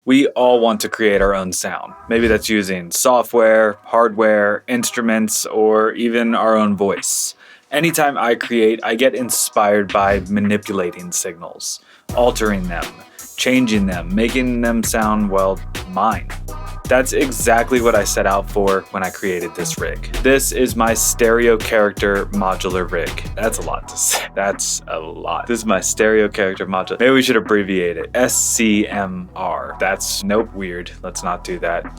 We all want to create our own sound. Maybe that's using software, hardware, instruments, or even our own voice. Anytime I create, I get inspired by manipulating signals, altering them, changing them, making them sound, well, mine. That's exactly what I set out for when I created this rig. This is my stereo character modular rig. That's a lot to say. That's a lot. This is my stereo character modular. Maybe we should abbreviate it. SCMR. That's, nope, weird. Let's not do that.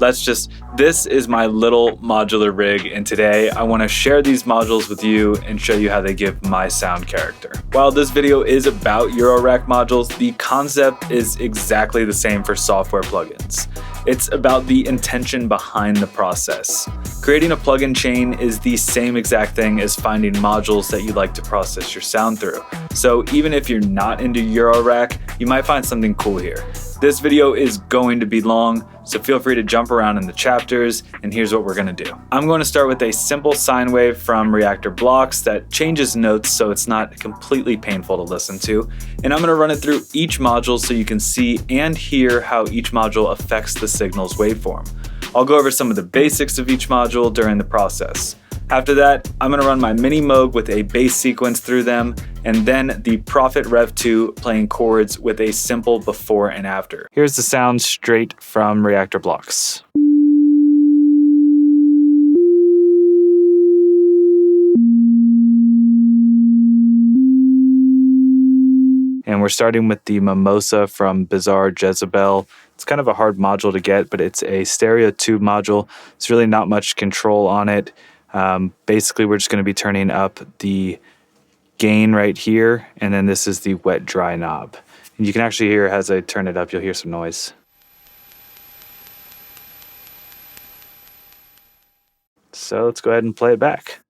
This is my little modular rig, and today I want to share these modules with you and show you how they give my sound character. While this video is about Eurorack modules, the concept is exactly the same for software plugins. It's about the intention behind the process. Creating a plugin chain is the same exact thing as finding modules that you like to process your sound through. So even if you're not into Eurorack, you might find something cool here. This video is going to be long, so feel free to jump around in the chapters, and here's what we're gonna do. I'm going to start with a simple sine wave from Reactor Blocks that changes notes so it's not completely painful to listen to, and I'm gonna run it through each module so you can see and hear how each module affects the signal's waveform. I'll go over some of the basics of each module during the process. After that, I'm gonna run my Minimoog with a bass sequence through them, and then the Prophet REV2 playing chords with a simple before and after. Here's the sound straight from Reactor Blocks. And we're starting with the Mimosa from Bizarre Jezabel. It's kind of a hard module to get, but it's a stereo tube module. It's really not much control on it. Basically, we're just going to be turning up the gain right here, and then this is the wet dry knob. And you can actually hear as I turn it up, you'll hear some noise. So let's go ahead and play it back.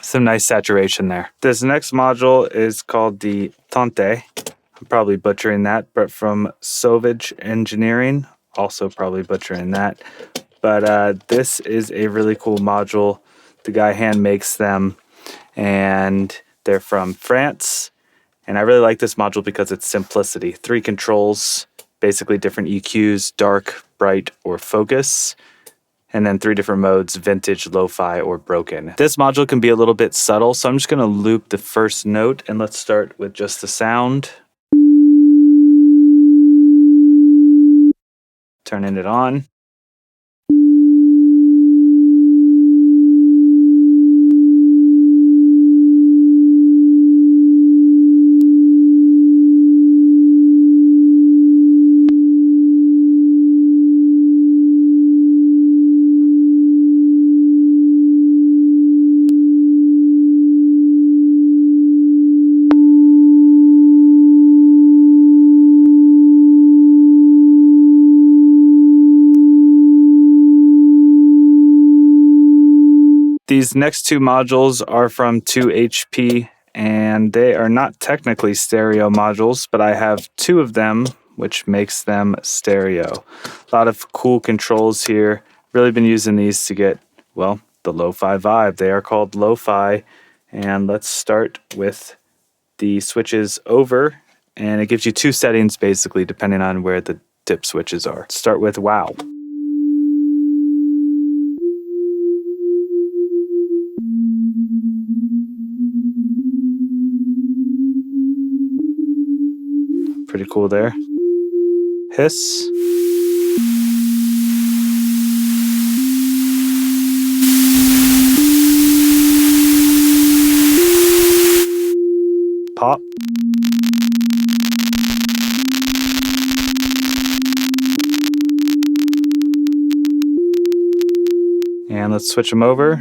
Some nice saturation there. This next module is called the Teinte. I'm probably butchering that, but from Sovage Engineering, also probably butchering that. But this is a really cool module. The guy hand makes them, and they're from France. And I really like this module because it's simplicity. 3 controls, basically different EQs, dark, bright, or focus. And then 3 different modes, vintage, lo-fi, or broken. This module can be a little bit subtle, so I'm just gonna loop the first note, and let's start with just the sound. Turning it on. These next 2 modules are from 2HP, and they are not technically stereo modules, but I have 2 of them, which makes them stereo. A lot of cool controls here. Really been using these to get, well, the lo-fi vibe. They are called lo-fi, and let's start with the switches over, and it gives you 2 settings basically, depending on where the dip switches are. Start with wow. Pretty cool there. Hiss. Pop. And let's switch them over.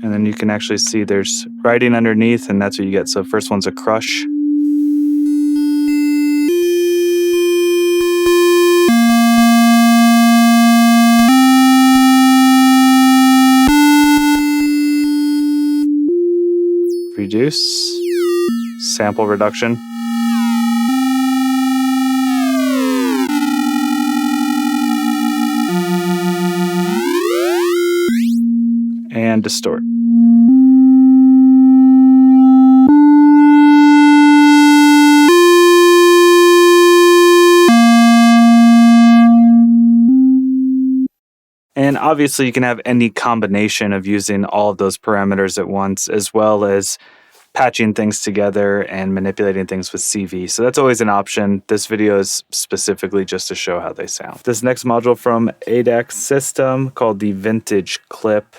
And then you can actually see there's writing underneath, and that's what you get. So first one's a crush. reduce, sample reduction, and distort. And obviously you can have any combination of using all of those parameters at once, as well as patching things together and manipulating things with CV. So that's always an option. This video is specifically just to show how they sound. This next module from Addac system called the Vintage Clip.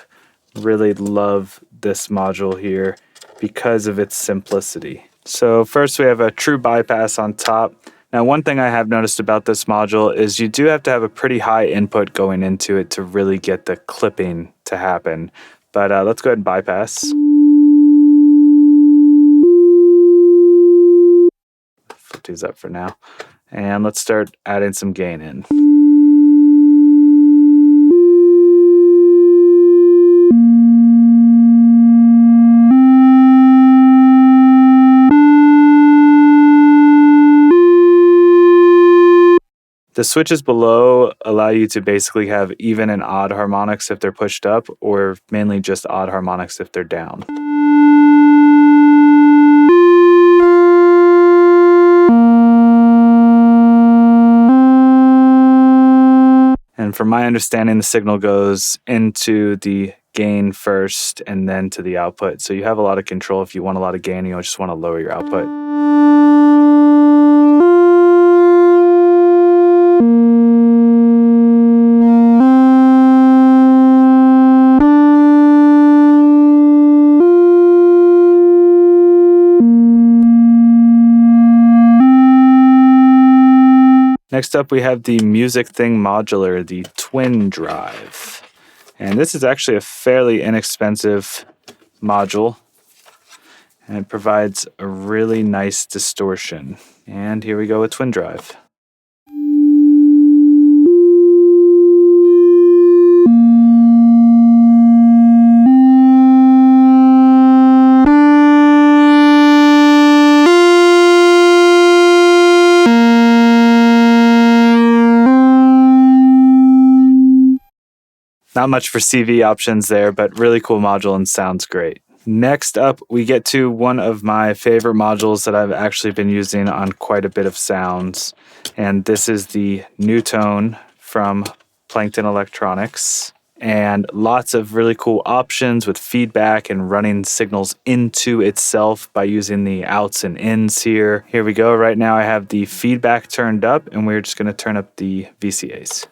Really love this module here because of its simplicity. So first we have a true bypass on top. Now, one thing I have noticed about this module is you do have to have a pretty high input going into it to really get the clipping to happen. But let's go ahead and bypass. Flip these up for now. And let's start adding some gain in. The switches below allow you to basically have even and odd harmonics if they're pushed up, or mainly just odd harmonics if they're down. And from my understanding, the signal goes into the gain first and then to the output. So you have a lot of control if you want a lot of gain, you just want to lower your output. Next up, we have the Music Thing Modular, the Twin Drive. And this is actually a fairly inexpensive module, and it provides a really nice distortion. And here we go with Twin Drive. Not much for CV options there, but really cool module and sounds great. Next up, we get to one of my favorite modules that I've actually been using on quite a bit of sounds. And this is the Nutone from Plakton Electronics. And lots of really cool options with feedback and running signals into itself by using the outs and ins here. Here we go. Right now I have the feedback turned up, and we're just going to turn up the VCAs.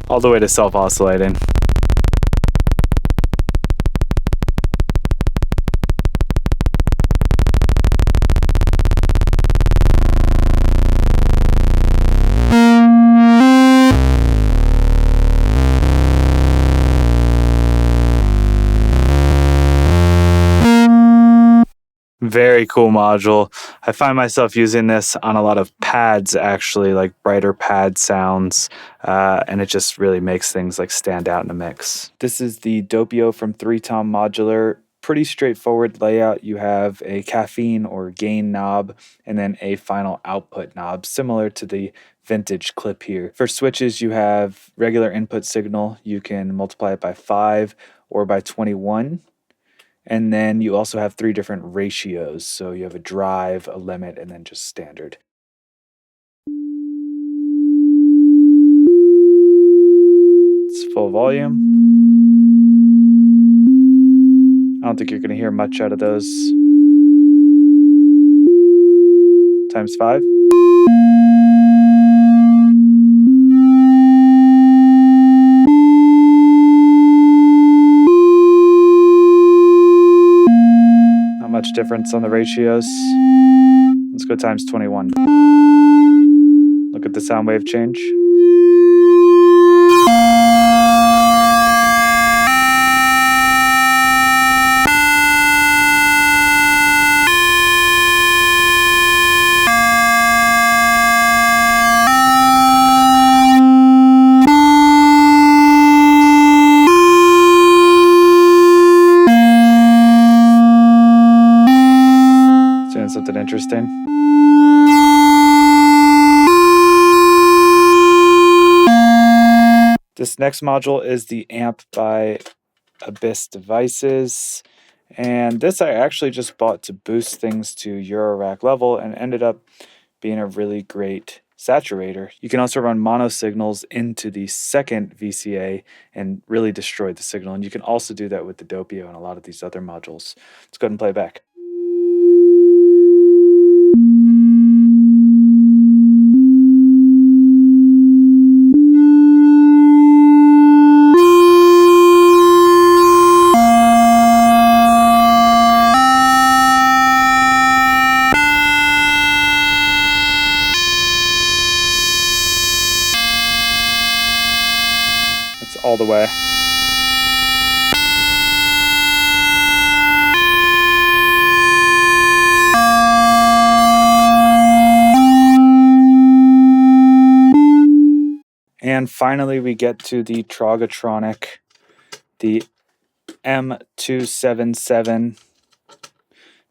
All the way to self-oscillating. Very cool module. I find myself using this on a lot of pads, actually, like brighter pad sounds, and it just really makes things like stand out in a mix. This is the Doppio from Threetom Modular. Pretty straightforward layout. You have a caffeine or gain knob and then a final output knob, similar to the Vintage Clip here. For switches, you have regular input signal. You can multiply it by 5 or by 21. And then you also have 3 different ratios. So you have a drive, a limit, and then just standard. It's full volume. I don't think you're going to hear much out of those. Times 5. difference on the ratios. Let's go times 21. Look at the sound wave change. Doing something interesting. This next module is the amp by Abyss Devices, and this I actually just bought to boost things to Eurorack level and ended up being a really great saturator. You can also run mono signals into the second VCA and really destroy the signal, and you can also do that with the Doppio and a lot of these other modules. Let's go ahead and play back. All the way. And finally we get to the Trogotronic, the M277.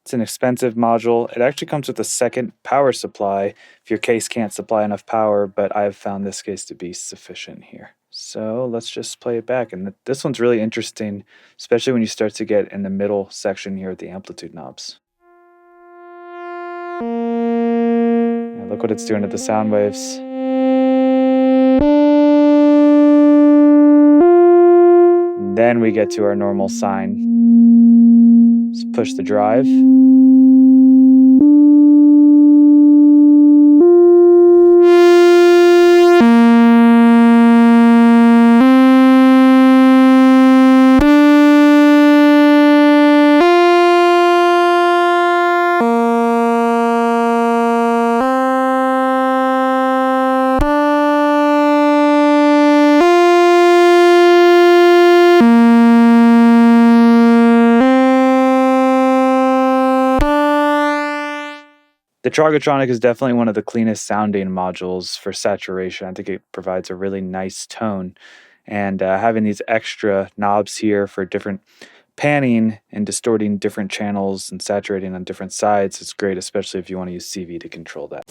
It's an expensive module. It actually comes with a second power supply if your case can't supply enough power, but I've found this case to be sufficient here. So let's just play it back. And this one's really interesting, especially when you start to get in the middle section here at the amplitude knobs. Yeah, look what it's doing to the sound waves. And then we get to our normal sine. Let's push the drive. The Trogotronic is definitely one of the cleanest sounding modules for saturation. I think it provides a really nice tone. And having these extra knobs here for different panning and distorting different channels and saturating on different sides is great, especially if you want to use CV to control that.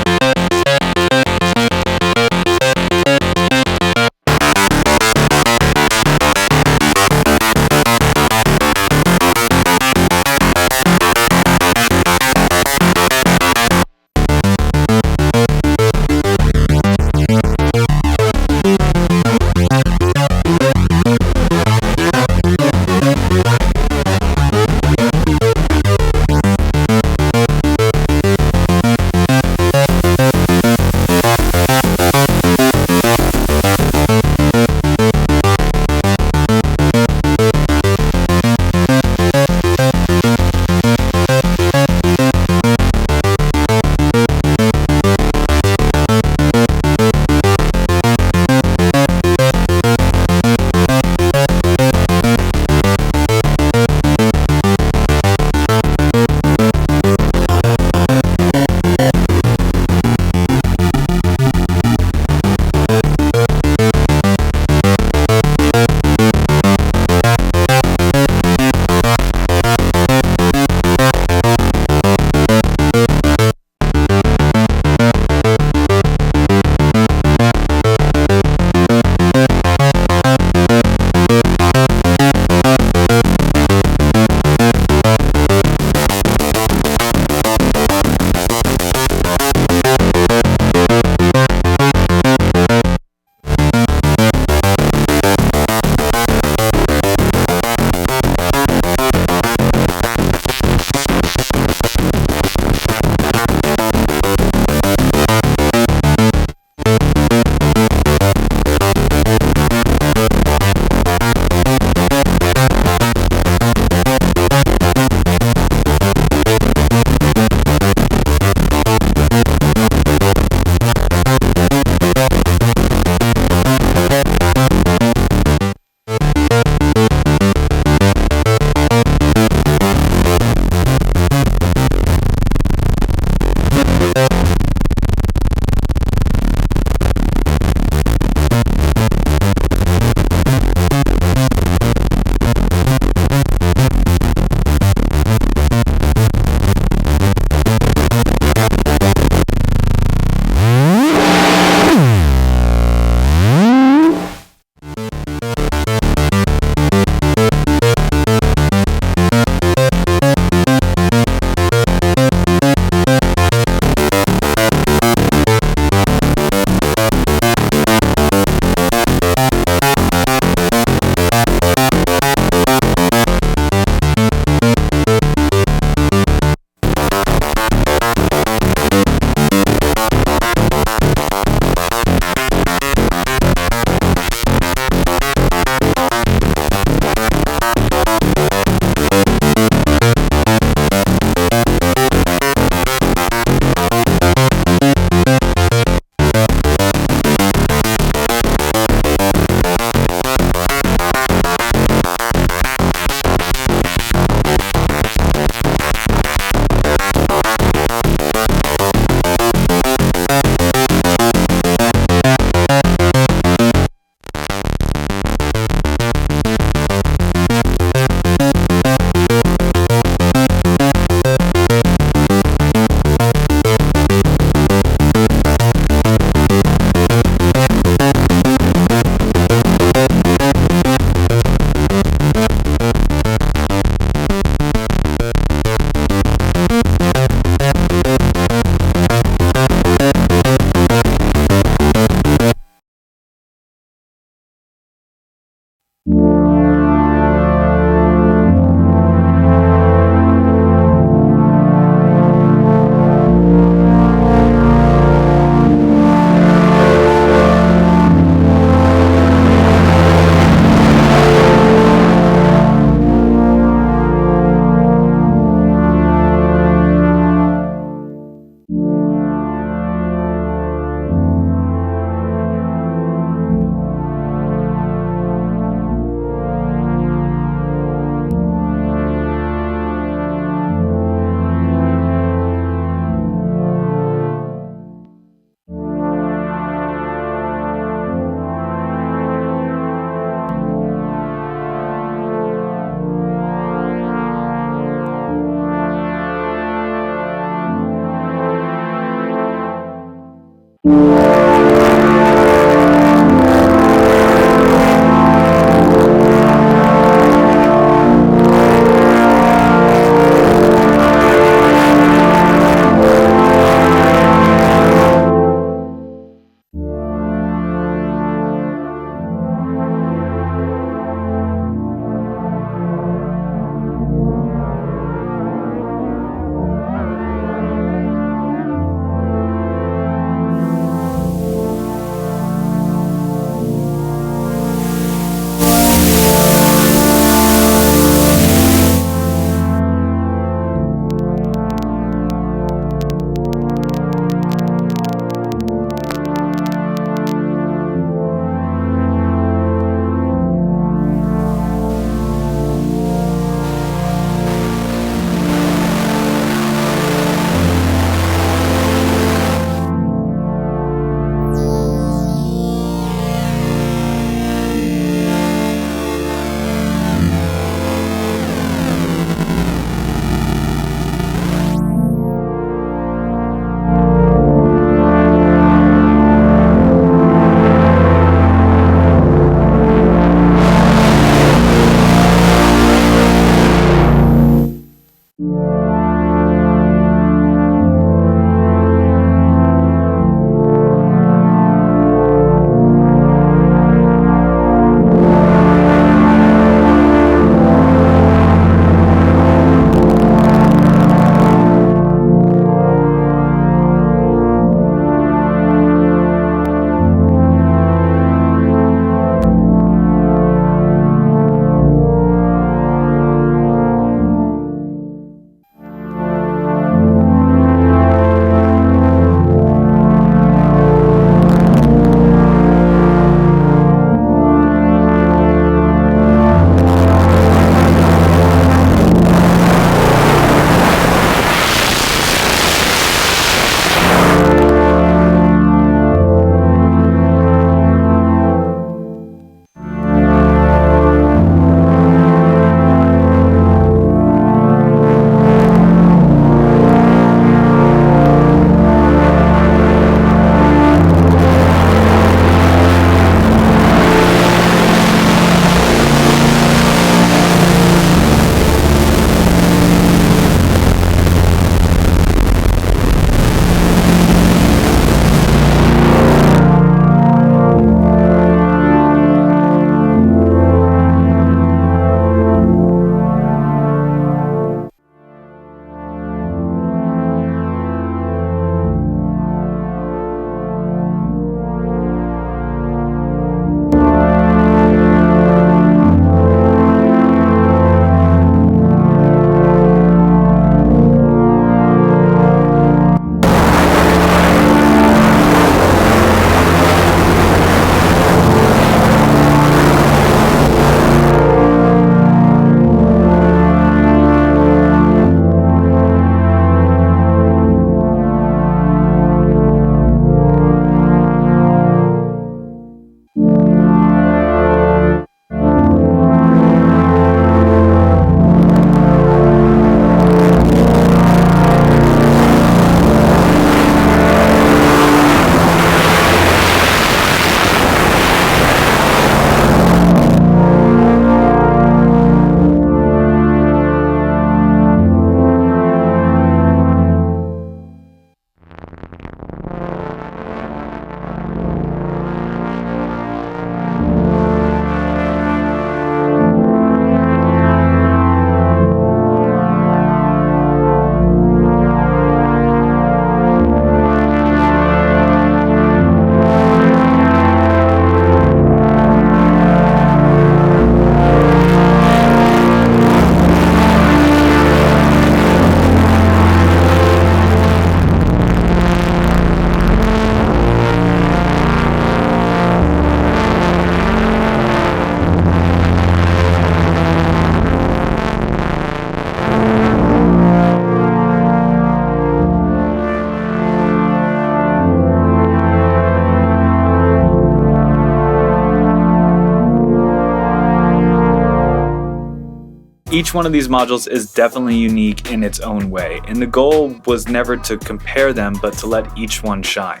Each one of these modules is definitely unique in its own way, and the goal was never to compare them but to let each one shine.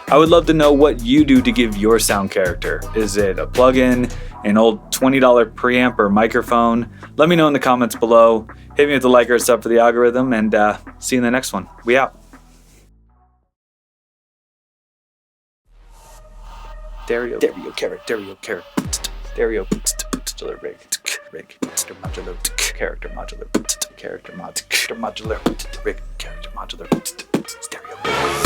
I would love to know what you do to give your sound character. Is it a plugin, an old $20 preamp or microphone? Let me know in the comments below. Hit me with a like or a sub for the algorithm, and see you in the next one. We out. Stereo, carrot, stereo, modular, rig, modular, character modular, rig, character modular, stereo.